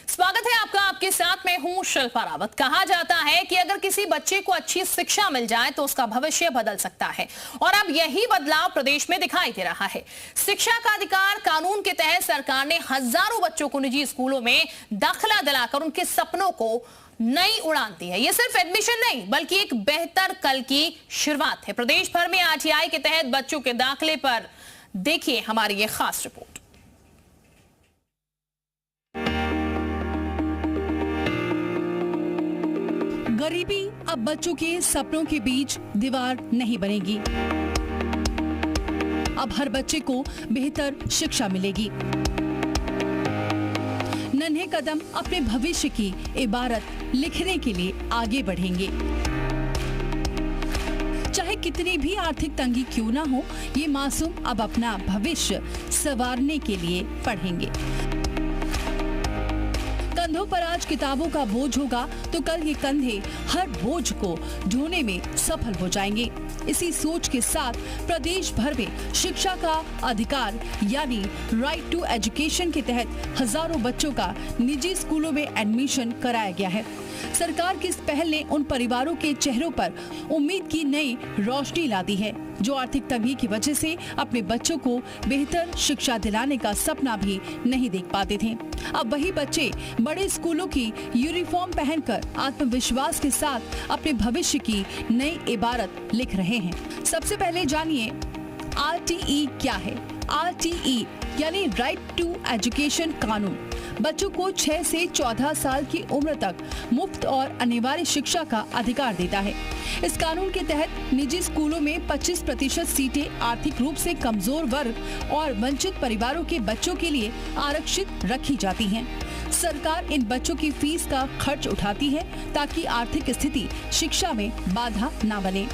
स्वागत है आपका। आपके साथ मैं हूं शिल्पा रावत। कहा जाता है कि अगर किसी बच्चे को अच्छी शिक्षा मिल जाए तो उसका भविष्य बदल सकता है, और अब यही बदलाव प्रदेश में दिखाई दे रहा है। शिक्षा का अधिकार कानून के तहत सरकार ने हजारों बच्चों को निजी स्कूलों में दाखिला दिलाकर उनके सपनों को नई उड़ान दी है। ये सिर्फ एडमिशन नहीं बल्कि एक बेहतर कल की शुरुआत है। प्रदेश भर में आरटीई के तहत बच्चों के दाखिले पर देखिए हमारी ये खास रिपोर्ट। गरीबी अब बच्चों के सपनों के बीच दीवार नहीं बनेगी। अब हर बच्चे को बेहतर शिक्षा मिलेगी। नन्हे कदम अपने भविष्य की इबारत लिखने के लिए आगे बढ़ेंगे। चाहे कितनी भी आर्थिक तंगी क्यों ना हो, ये मासूम अब अपना भविष्य संवारने के लिए पढ़ेंगे। कंधों पर आज किताबों का बोझ होगा तो कल ये कंधे हर बोझ को ढोने में सफल हो जाएंगे। इसी सोच के साथ प्रदेश भर में शिक्षा का अधिकार यानी राइट टू एजुकेशन के तहत हजारों बच्चों का निजी स्कूलों में एडमिशन कराया गया है। सरकार की इस पहल ने उन परिवारों के चेहरों पर उम्मीद की नई रोशनी ला दी है जो आर्थिक तंगी की वजह से अपने बच्चों को बेहतर शिक्षा दिलाने का सपना भी नहीं देख पाते थे। अब वही बच्चे बड़े स्कूलों की यूनिफॉर्म पहनकर आत्मविश्वास के साथ अपने भविष्य की नई इबारत लिख रहे हैं। सबसे पहले जानिए आरटीई क्या है। आरटीई यानी राइट टू एजुकेशन कानून बच्चों को 6 से 14 साल की उम्र तक मुफ्त और अनिवार्य शिक्षा का अधिकार देता है। इस कानून के तहत निजी स्कूलों में 25% सीटें आर्थिक रूप से कमजोर वर्ग और वंचित परिवारों के बच्चों के लिए आरक्षित रखी जाती हैं। सरकार इन बच्चों की फीस का खर्च उठाती है ताकि आर्थिक स्थिति शिक्षा में बाधा न बने।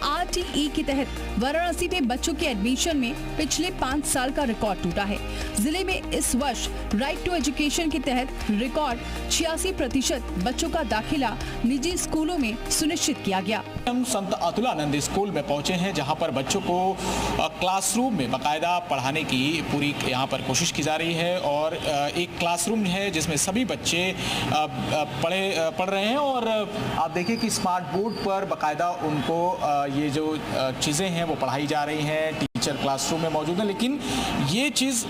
आरटीई के तहत वाराणसी में बच्चों के एडमिशन में पिछले 5 साल का रिकॉर्ड टूटा है। जिले में इस वर्ष राइट टू एजुकेशन के तहत रिकॉर्ड 86% बच्चों का दाखिला निजी स्कूलों में सुनिश्चित किया गया। हम संत अतुलानंद स्कूल में पहुंचे हैं जहां पर बच्चों को क्लासरूम में बाकायदा पढ़ाने की पूरी यहां पर कोशिश की जा रही है, और एक क्लासरूम है जिसमें सभी बच्चे पढ़ रहे हैं। और आप देखिए कि स्मार्ट बोर्ड पर बाकायदा उनको ये जो चीज़ें हैं वो पढ़ाई जा रही हैं। टीचर क्लासरूम में मौजूद है, लेकिन ये चीज़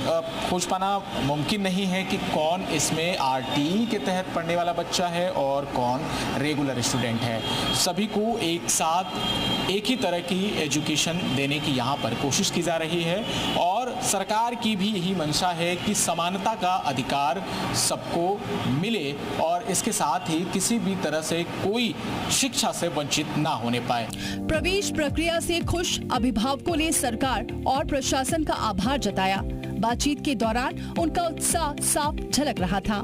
खोज पाना मुमकिन नहीं है कि कौन इसमें आरटीई के तहत पढ़ने वाला बच्चा है और कौन रेगुलर स्टूडेंट है। सभी को एक साथ एक ही तरह की एजुकेशन देने की यहाँ पर कोशिश की जा रही है, और सरकार की भी यही मंशा है कि समानता का अधिकार सबको मिले और इसके साथ ही किसी भी तरह से कोई शिक्षा से वंचित ना होने पाए। प्रवेश प्रक्रिया से खुश अभिभावकों ने सरकार और प्रशासन का आभार जताया। बातचीत के दौरान उनका उत्साह साफ झलक रहा था।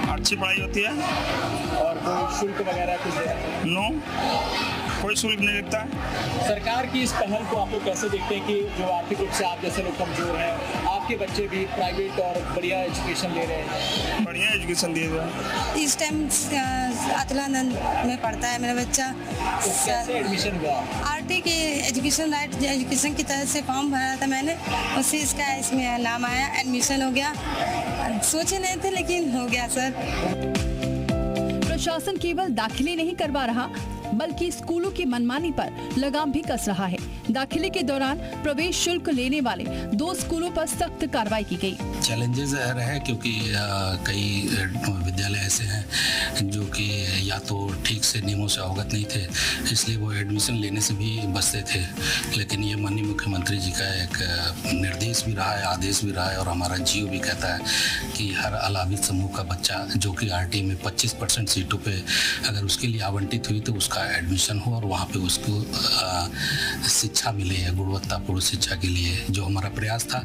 अच्छी पढ़ाई होती है और कोई शुल्क वगैरह कुछ नो, कोई शुल्क नहीं लगता है। सरकार की इस पहल को आप लोग कैसे देखते हैं कि जो आर्थिक रूप से आप जैसे लोग कमजोर हैं, आपके बच्चे भी प्राइवेट और बढ़िया एजुकेशन ले रहे हैं? बढ़िया एजुकेशन दिए जाए। इस टाइम अतुलानंद में पढ़ता है मेरा बच्चा। तो कैसे एडमिशन हुआ? आरटी के एजुकेशन राइट एजुकेशन की तरफ से फॉर्म भरा था मैंने, उससे इसका इसमें नाम आया, एडमिशन हो गया। सोचे नहीं थे लेकिन हो गया सर। प्रशासन केवल दाखिले नहीं करवा रहा बल्कि स्कूलों की मनमानी पर लगाम भी कस रहा है। दाखिले के दौरान प्रवेश शुल्क लेने वाले 2 स्कूलों पर सख्त कार्रवाई की गई। चैलेंजेस रहे क्योंकि कई विद्यालय ऐसे हैं जो कि या तो ठीक से नियमों से अवगत नहीं थे, इसलिए वो एडमिशन लेने से भी बचते थे। लेकिन ये माननीय मुख्यमंत्री जी का एक निर्देश भी रहा है, आदेश भी रहा है, और हमारा जीओ भी कहता है कि हर अलाभित समूह का बच्चा जो कि आरटी में 25% सीटों पे अगर उसके लिए आवंटित हुई तो उसका एडमिशन हो और वहाँ पे उसको शिक्षा मिले, गुणवत्तापूर्ण शिक्षा के लिए जो हमारा प्रयास था,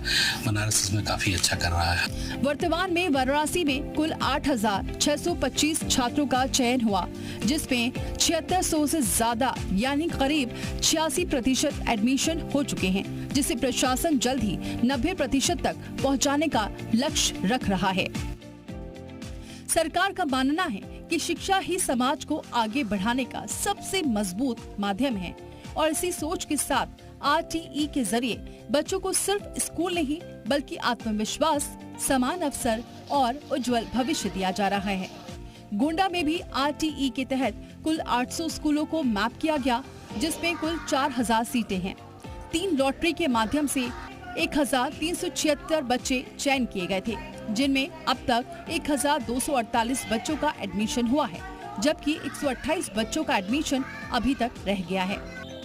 बनारस इसमें काफी अच्छा कर रहा है। वर्तमान में वाराणसी में कुल 8,625 छात्रों का चयन हुआ, जिसमें 7600 से ज्यादा यानी करीब 86% एडमिशन हो चुके हैं, जिसे प्रशासन जल्द ही 90% तक पहुंचाने का लक्ष्य रख रहा है। सरकार का मानना है कि शिक्षा ही समाज को आगे बढ़ाने का सबसे मजबूत माध्यम है, और इसी सोच के साथ आरटीई के जरिए बच्चों को सिर्फ स्कूल नहीं बल्कि आत्मविश्वास, समान अवसर और उज्जवल भविष्य दिया जा रहा है। गोंडा में भी RTE के तहत कुल 800 स्कूलों को मैप किया गया, जिसमें कुल 4000 सीटें हैं। 3 लॉटरी के माध्यम से 1376 बच्चे चयन किए गए थे, जिनमें अब तक 1248 बच्चों का एडमिशन हुआ है, जबकि 128 बच्चों का एडमिशन अभी तक रह गया है।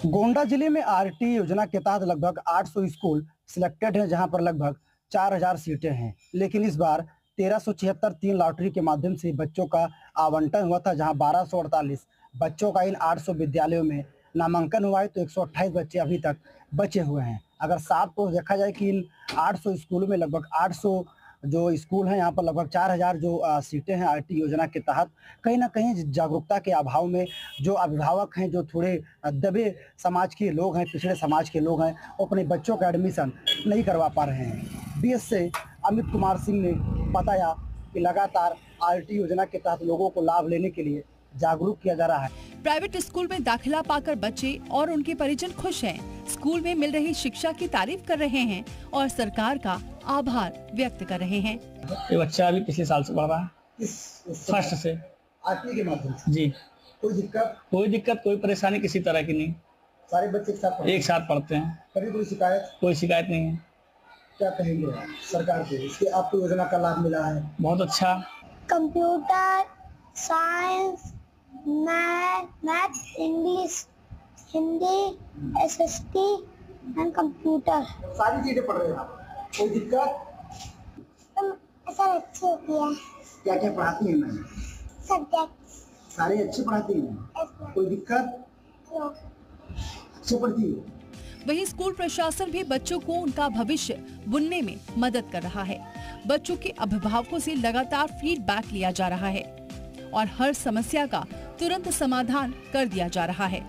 गोंडा जिले में RTE योजना के तहत लगभग 800 स्कूल सिलेक्टेड हैं, जहां पर लगभग 4000 सीटें हैं। लेकिन इस बार 1376 3 लॉटरी के माध्यम से बच्चों का आवंटन हुआ था, जहां 1248 बच्चों का इन 800 विद्यालयों में नामांकन हुआ है, तो 128 बच्चे अभी तक बचे हुए हैं। अगर साफ तो देखा जाए कि इन 800 स्कूलों में लगभग 800 जो स्कूल हैं, यहाँ पर लगभग 4000 जो सीटें हैं RTE योजना के तहत, कहीं ना कहीं जागरूकता के अभाव में जो अभिभावक हैं, जो थोड़े दबे समाज के लोग हैं, पिछड़े समाज के लोग हैं, वो अपने बच्चों का एडमिशन नहीं करवा पा रहे हैं। BS से अमित कुमार सिंह ने बताया कि लगातार RTE योजना के तहत लोगों को लाभ लेने के लिए जागरूक किया जा रहा है। प्राइवेट स्कूल में दाखिला पाकर बच्चे और उनके परिजन खुश हैं। स्कूल में मिल रही शिक्षा की तारीफ कर रहे हैं और सरकार का आभार व्यक्त कर रहे हैं। ये बच्चा अभी पिछले साल से पढ़ रहा है, फर्स्ट से RTE के माध्यम से जी। कोई दिक्कत कोई परेशानी किसी तरह की नहीं। सारे बच्चे एक साथ पढ़ते हैं। कभी कोई शिकायत नहीं है। क्या कहेंगे सरकार को, इसके आपको योजना का लाभ मिला है? बहुत अच्छा। Computer, science, math, English, Hindi, SST and computer, सारी चीजें पढ़ रहे हैं आप। कोई दिक्कत? सर अच्छी होती है। क्या क्या पढ़ाती हैं मैम? सब्जेक्ट सारे अच्छे पढ़ाती हैं। कोई दिक्कत? अच्छे पढ़ती है। वहीं स्कूल प्रशासन भी बच्चों को उनका भविष्य बुनने में मदद कर रहा है। बच्चों के अभिभावकों से लगातार फीडबैक लिया जा रहा है और हर समस्या का तुरंत समाधान कर दिया जा रहा है।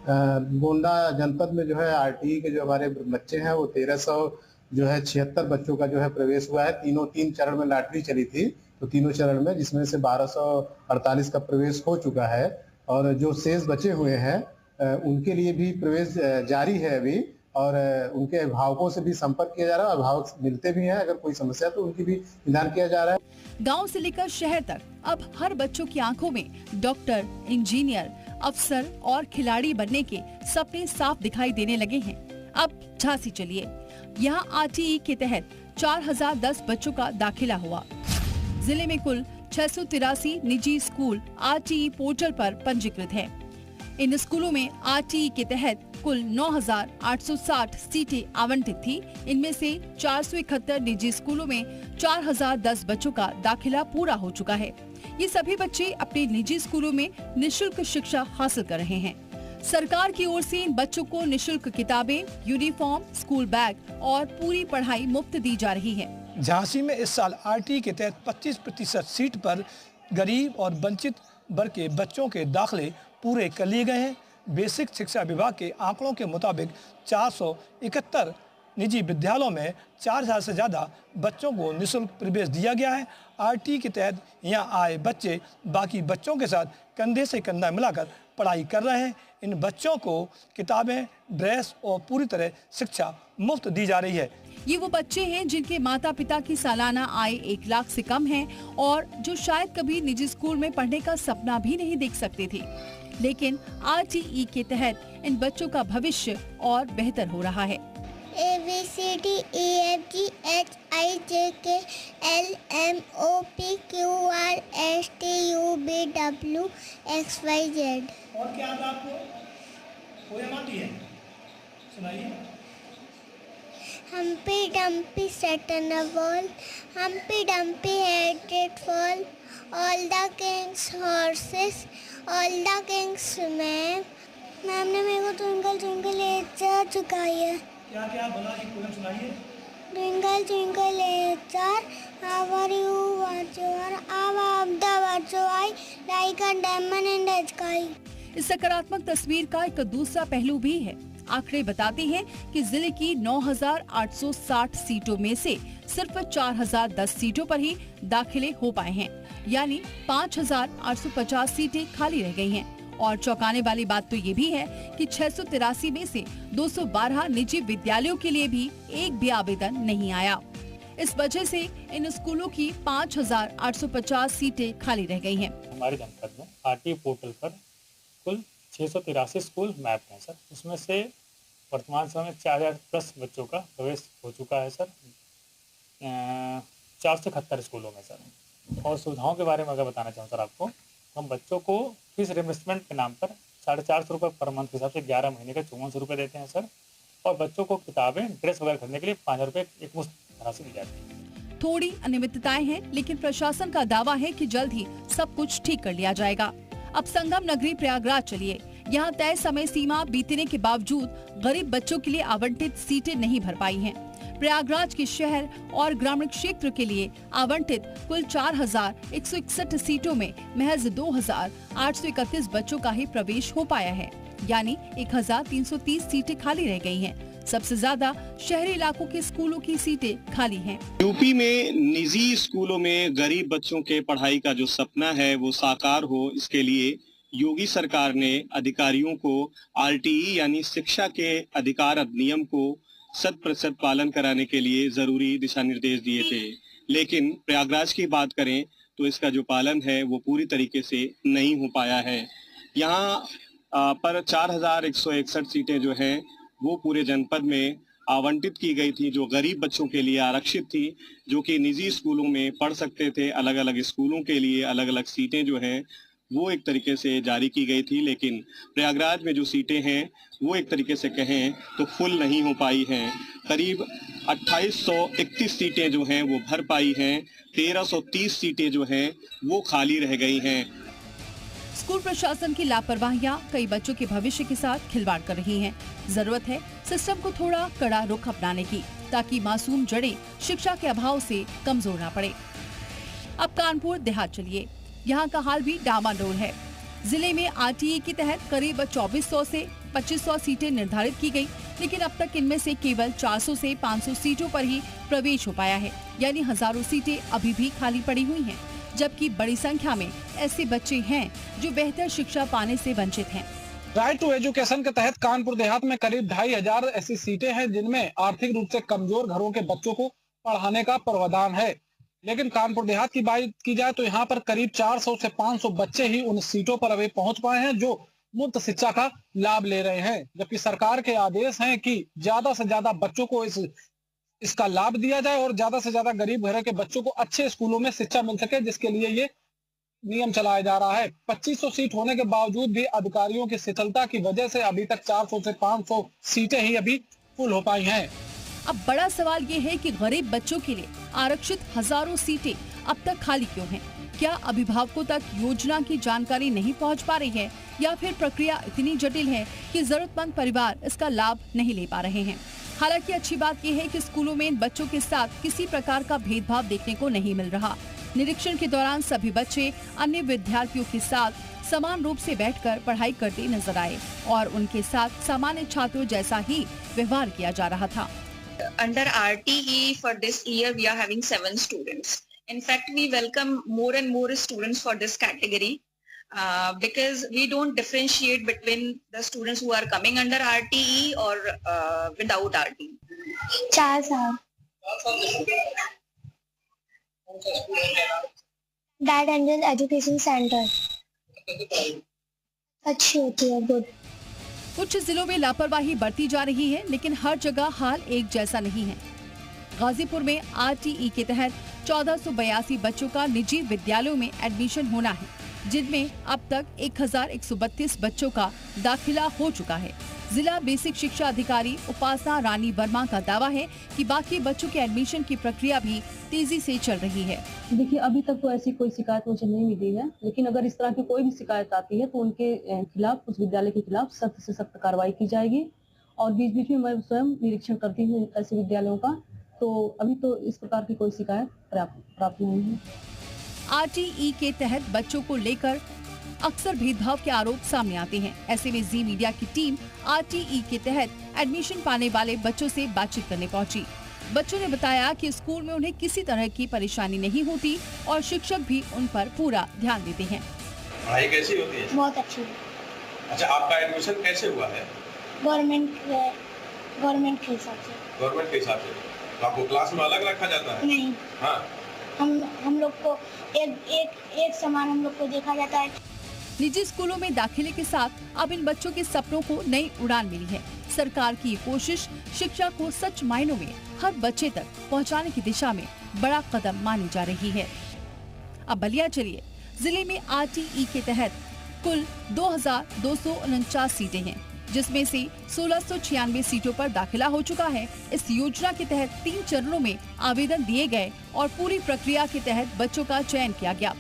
गोंडा जनपद में जो है RTE के जो हमारे बच्चे हैं, वो 1376 बच्चों का जो है प्रवेश हुआ है। तीन चरण में लॉटरी चली थी, तो तीनों चरण में, जिसमें से 1248 का प्रवेश हो चुका है और जो शेष बचे हुए हैं उनके लिए भी प्रवेश जारी है अभी, और उनके अभिभावकों से भी संपर्क किया जा रहा है। अभिभावक मिलते भी हैं, अगर कोई समस्या तो उनकी भी निदान किया जा रहा है। गांव से लेकर शहर तक अब हर बच्चों की आंखों में डॉक्टर, इंजीनियर, अफसर और खिलाड़ी बनने के सपने साफ दिखाई देने लगे हैं। अब झांसी चलिए, यहाँ RTE के तहत 4010 बच्चों का दाखिला हुआ। जिले में कुल 683 निजी स्कूल RTE पोर्टल पर पंजीकृत हैं। इन स्कूलों में RTE के तहत कुल 9860 सीटें आवंटित थी। इनमें से 471 निजी स्कूलों में 4010 बच्चों का दाखिला पूरा हो चुका है। ये सभी बच्चे अपने निजी स्कूलों में निशुल्क शिक्षा हासिल कर रहे हैं। सरकार की ओर से इन बच्चों को निशुल्क किताबें, यूनिफॉर्म, स्कूल बैग और पूरी पढ़ाई मुफ्त दी जा रही है। झांसी में इस साल RTE के तहत 25% सीट पर गरीब और वंचित वर्ग के बच्चों के दाखिले पूरे कर लिए गए हैं। बेसिक शिक्षा विभाग के आंकड़ों के मुताबिक 471 निजी विद्यालयों में 4000 से ज़्यादा बच्चों को निःशुल्क प्रवेश दिया गया है। RTE के तहत यहाँ आए बच्चे बाकी बच्चों के साथ कंधे से कंधा मिलाकर पढ़ाई कर रहे हैं। इन बच्चों को किताबें, ड्रेस और पूरी तरह शिक्षा मुफ्त दी जा रही है। ये वो बच्चे हैं जिनके माता पिता की सालाना आय 1 लाख से कम है और जो शायद कभी निजी स्कूल में पढ़ने का सपना भी नहीं देख सकते थे। लेकिन RTE के तहत इन बच्चों का भविष्य और बेहतर हो रहा है। ABCDEFGHIJKLMOPQRSTUVWXYZ। और क्या आता आपको? पोएम आती है? सुनाइए। Humpy Dumpy sat on a wall. Humpy Dumpy had it fall. All the king's horses, all the king's men. Ma'am ने मेरे को ट्विंकल ट्विंकल लिटरेचर सिखाई है। क्या क्या बोला? एक पोएम सुनाइए। Twinkle twinkle literature, how are you, what you are, how of the words I like a diamond in the sky। इस सकारात्मक तस्वीर का एक दूसरा पहलू भी है। आंकड़े बताते हैं कि जिले की 9860 सीटों में से सिर्फ 4010 सीटों पर ही दाखिले हो पाए हैं, यानी 5850 सीटें खाली रह गई हैं। और चौंकाने वाली बात तो ये भी है कि 683 में से 212 निजी विद्यालयों के लिए भी एक भी आवेदन नहीं आया। इस वजह से इन स्कूलों की 5,850 सीटें खाली रह गई हैं। हमारे जनपद में आरटी पोर्टल पर कुल 683 स्कूल मैप हैं सर। उसमें से वर्तमान समय में 4,000 प्लस बच्चों का प्रवेश हो चुका है सर 471 स्कूलों में सर। और सुविधाओं के बारे में अगर बताना चाहूँ सर आपको, हम बच्चों को फीस रिइंबर्समेंट के नाम पर 450 रुपये पर मंथ के हिसाब से 11 महीने का 5400 रुपये देते हैं सर। और बच्चों को किताबें, ड्रेस वगैरह खरीदने के लिए 5,000 रुपये एक मुश्त राशि दी जाती है। थोड़ी अनियमितताएं हैं, लेकिन प्रशासन का दावा है कि जल्द ही सब कुछ ठीक कर लिया जाएगा। अब संगम नगरी प्रयागराज चलिए। यहाँ तय समय सीमा बीतने के बावजूद गरीब बच्चों के लिए आवंटित सीटें नहीं भर पाई हैं। प्रयागराज के शहर और ग्रामीण क्षेत्र के लिए आवंटित कुल 4,161 सीटों में महज 2,831 बच्चों का ही प्रवेश हो पाया है, यानी 1,330 सीटें खाली रह गई हैं। सबसे ज्यादा शहरी इलाकों के स्कूलों की सीटें खाली हैं। यूपी में निजी स्कूलों में गरीब बच्चों के पढ़ाई का जो सपना है वो साकार हो, इसके लिए योगी सरकार ने अधिकारियों को आरटीई यानी शिक्षा के अधिकार अधिनियम को 100% पालन कराने के लिए जरूरी दिशा निर्देश दिए थे। लेकिन प्रयागराज की बात करें तो इसका जो पालन है वो पूरी तरीके से नहीं हो पाया है। यहाँ पर 4,161 सीटें जो हैं वो पूरे जनपद में आवंटित की गई थी, जो गरीब बच्चों के लिए आरक्षित थी, जो कि निजी स्कूलों में पढ़ सकते थे। अलग अलग स्कूलों के लिए अलग अलग सीटें जो हैं वो एक तरीके से जारी की गई थी, लेकिन प्रयागराज में जो सीटें हैं वो एक तरीके से कहें तो फुल नहीं हो पाई हैं। करीब 2,831 सीटें जो हैं वो भर पाई हैं, 1,330 सीटें जो हैं वो खाली रह गई हैं। स्कूल प्रशासन की लापरवाहियां कई बच्चों के भविष्य के साथ खिलवाड़ कर रही हैं। जरूरत है सिस्टम को थोड़ा कड़ा रुख अपनाने की, ताकि मासूम जड़ें शिक्षा के अभाव से कमजोर न पड़े। अब कानपुर देहात चलिए। यहाँ का हाल भी डामाडोल है। जिले में आरटीई के तहत करीब 2,400 से 2,500 सीटें निर्धारित की गई, लेकिन अब तक इनमें से केवल 400 से 500 सीटों पर ही प्रवेश हो पाया है, यानी हजारों सीटें अभी भी खाली पड़ी हुई हैं। जबकि बड़ी संख्या में ऐसे बच्चे हैं जो बेहतर शिक्षा पाने से वंचित हैं। राइट टू एजुकेशन के तहत कानपुर देहात में करीब 2,500 ऐसी सीटें हैं जिनमें आर्थिक रूप से कमजोर घरों के बच्चों को पढ़ाने का प्रावधान है। लेकिन कानपुर देहात की बात की जाए तो यहाँ पर करीब 400 से 500 बच्चे ही उन सीटों पर अभी पहुंच पाए हैं जो मुफ्त शिक्षा का लाभ ले रहे हैं। जबकि सरकार के आदेश हैं कि ज्यादा से ज्यादा बच्चों को इसका लाभ दिया जाए और ज्यादा से ज्यादा गरीब घरों के बच्चों को अच्छे स्कूलों में शिक्षा मिल सके, जिसके लिए ये नियम चलाया जा रहा है। 2,500 सीट होने के बावजूद भी अधिकारियों की शिथिलता की वजह से अभी तक 400 से 500 सीटें ही अभी फुल हो पाई हैं। अब बड़ा सवाल ये है कि गरीब बच्चों के लिए आरक्षित हजारों सीटें अब तक खाली क्यों हैं? क्या अभिभावकों तक योजना की जानकारी नहीं पहुंच पा रही है, या फिर प्रक्रिया इतनी जटिल है कि जरूरतमंद परिवार इसका लाभ नहीं ले पा रहे हैं? हालांकि अच्छी बात यह है कि स्कूलों में इन बच्चों के साथ किसी प्रकार का भेदभाव देखने को नहीं मिल रहा। निरीक्षण के दौरान सभी बच्चे अन्य विद्यार्थियों के साथ समान रूप से बैठकर पढ़ाई करते नजर आए और उनके साथ सामान्य छात्रों जैसा ही व्यवहार किया जा रहा था। Under RTE for this year we are having 7 students. In fact, we welcome more and more students for this category because we don't differentiate between the students who are coming under RTE or without RTE. 4 साल। Dad Angel Education Center। अच्छी होती है, good. कुछ जिलों में लापरवाही बढ़ती जा रही है, लेकिन हर जगह हाल एक जैसा नहीं है। गाजीपुर में आरटीई के तहत 1,482 बच्चों का निजी विद्यालयों में एडमिशन होना है, जिनमें अब तक 1,132 बच्चों का दाखिला हो चुका है। जिला बेसिक शिक्षा अधिकारी उपासना रानी वर्मा का दावा है कि बाकी बच्चों के एडमिशन की प्रक्रिया भी तेजी से चल रही है। देखिए, अभी तक तो ऐसी कोई शिकायत मुझे नहीं मिली है, लेकिन अगर इस तरह की कोई भी शिकायत आती है तो उनके खिलाफ, उस विद्यालय के खिलाफ सख्त से सख्त कार्रवाई की जाएगी। और बीच बीच में मैं स्वयं निरीक्षण करती हूँ ऐसे विद्यालयों का, तो अभी तो इस प्रकार की कोई शिकायत प्राप्त नहीं है। आरटीई के तहत बच्चों को लेकर अक्सर भेदभाव के आरोप सामने आते हैं। ऐसे में जी मीडिया की टीम आरटीई के तहत एडमिशन पाने वाले बच्चों से बातचीत करने पहुंची। बच्चों ने बताया कि स्कूल में उन्हें किसी तरह की परेशानी नहीं होती और शिक्षक भी उन पर पूरा ध्यान देते हैं। पढ़ाई कैसी होती है? बहुत अच्छी। अच्छा, आपका एडमिशन कैसे हुआ है? गवर्नमेंट के हिसाब से। गवर्नमेंट के हिसाब से। तो आपको क्लास में अलग रखा जाता है? नहीं, हाँ, हम लोग को एक समान हम लोग को देखा जाता है। निजी स्कूलों में दाखिले के साथ अब इन बच्चों के सपनों को नई उड़ान मिली है। सरकार की ये कोशिश शिक्षा को सच मायनों में हर बच्चे तक पहुंचाने की दिशा में बड़ा कदम मानी जा रही है। अब बलिया चलिए, जिले में RTE के तहत कुल 2249 सीटें हैं, जिसमें से 1696 सीटों पर दाखिला हो चुका है। इस योजना के तहत 3 चरणों में आवेदन दिए गए और पूरी प्रक्रिया के तहत बच्चों का चयन किया गया।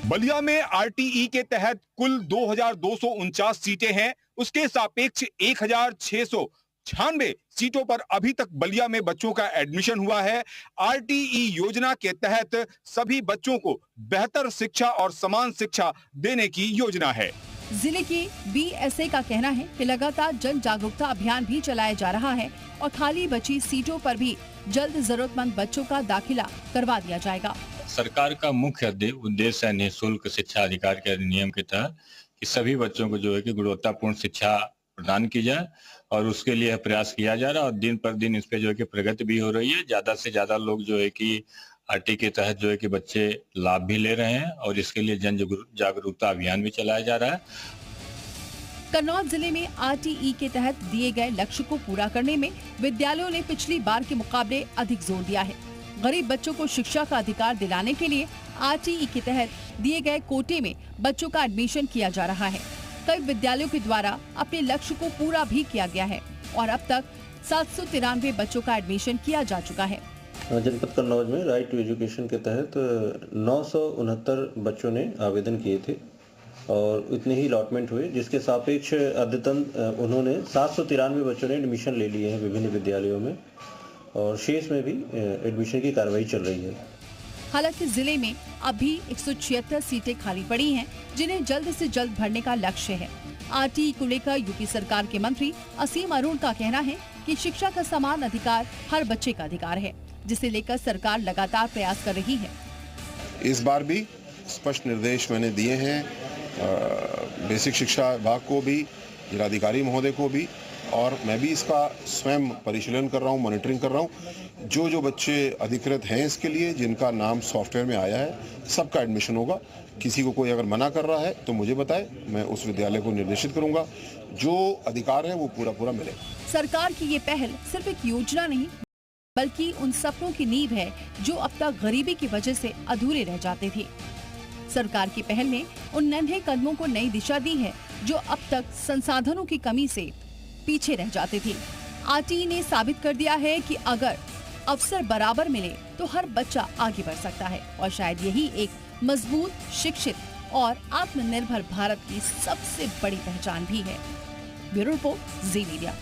बलिया में RTE के तहत कुल 2249 सीटें हैं। उसके सापेक्ष 1696 सीटों पर अभी तक बलिया में बच्चों का एडमिशन हुआ है। RTE योजना के तहत सभी बच्चों को बेहतर शिक्षा और समान शिक्षा देने की योजना है। जिले के BSA का कहना है कि लगातार जन जागरूकता अभियान भी चलाया जा रहा है और खाली बची सीटों पर भी जल्द जरूरतमंद बच्चों का दाखिला करवा दिया जाएगा। सरकार का मुख्य उद्देश्य है निःशुल्क शिक्षा अधिकार के अधिनियम के तहत कि सभी बच्चों को जो है कि गुणवत्तापूर्ण शिक्षा प्रदान की जाए और उसके लिए प्रयास किया जा रहा है और दिन पर दिन इस पे जो है कि प्रगति भी हो रही है। ज्यादा से ज्यादा लोग जो है कि RTE के तहत जो है कि बच्चे लाभ भी ले रहे हैं और इसके लिए जन जागरूकता अभियान भी चलाया जा रहा है। कन्नौज जिले में RTE के तहत दिए गए लक्ष्य को पूरा करने में विद्यालयों ने पिछली बार के मुकाबले अधिक जोर दिया है। गरीब बच्चों को शिक्षा का अधिकार दिलाने के लिए RTE के तहत दिए गए कोटे में बच्चों का एडमिशन किया जा रहा है। कई विद्यालयों के द्वारा अपने लक्ष्य को पूरा भी किया गया है और अब तक 793 बच्चों का एडमिशन किया जा चुका है। जनपद कन्नौज में राइट टू एजुकेशन के तहत 969 बच्चों ने आवेदन किए थे और इतने ही अलॉटमेंट हुए, जिसके सापेक्ष अद्यतन उन्होंने 793 बच्चों ने एडमिशन ले लिए हैं विभिन्न विद्यालयों में और शेष में भी एडमिशन की कार्रवाई चल रही है। हालांकि जिले में अभी 176 सीटें खाली पड़ी हैं, जिन्हें जल्द से जल्द भरने का लक्ष्य है। RTE को लेकर यूपी सरकार के मंत्री असीम अरुण का कहना है कि शिक्षा का समान अधिकार हर बच्चे का अधिकार है, जिसे लेकर सरकार लगातार प्रयास कर रही है। इस बार भी स्पष्ट निर्देश मैंने दिए हैं बेसिक शिक्षा विभाग को भी, जिलाधिकारी महोदय को भी, और मैं भी इसका स्वयं परिशीलन कर रहा हूँ, मॉनिटरिंग कर रहा हूँ। जो बच्चे अधिकृत हैं इसके लिए, जिनका नाम सॉफ्टवेयर में आया है, सबका एडमिशन होगा। किसी को कोई अगर मना कर रहा है तो मुझे बताए, मैं उस विद्यालय को निर्देशित करूंगा। जो अधिकार है वो पूरा मिले। सरकार की ये पहल सिर्फ एक योजना नहीं, बल्कि उन सपनों की नींव है जो अब तक गरीबी की वजह से अधूरे रह जाते थे। सरकार की पहल ने उन नन्हे कदमों को नई दिशा दी है जो अब तक संसाधनों की कमी से पीछे रह जाते थे। RTE ने साबित कर दिया है कि अगर अवसर बराबर मिले तो हर बच्चा आगे बढ़ सकता है और शायद यही एक मजबूत, शिक्षित और आत्मनिर्भर भारत की सबसे बड़ी पहचान भी है। ब्यूरो रिपोर्ट, जी मीडिया।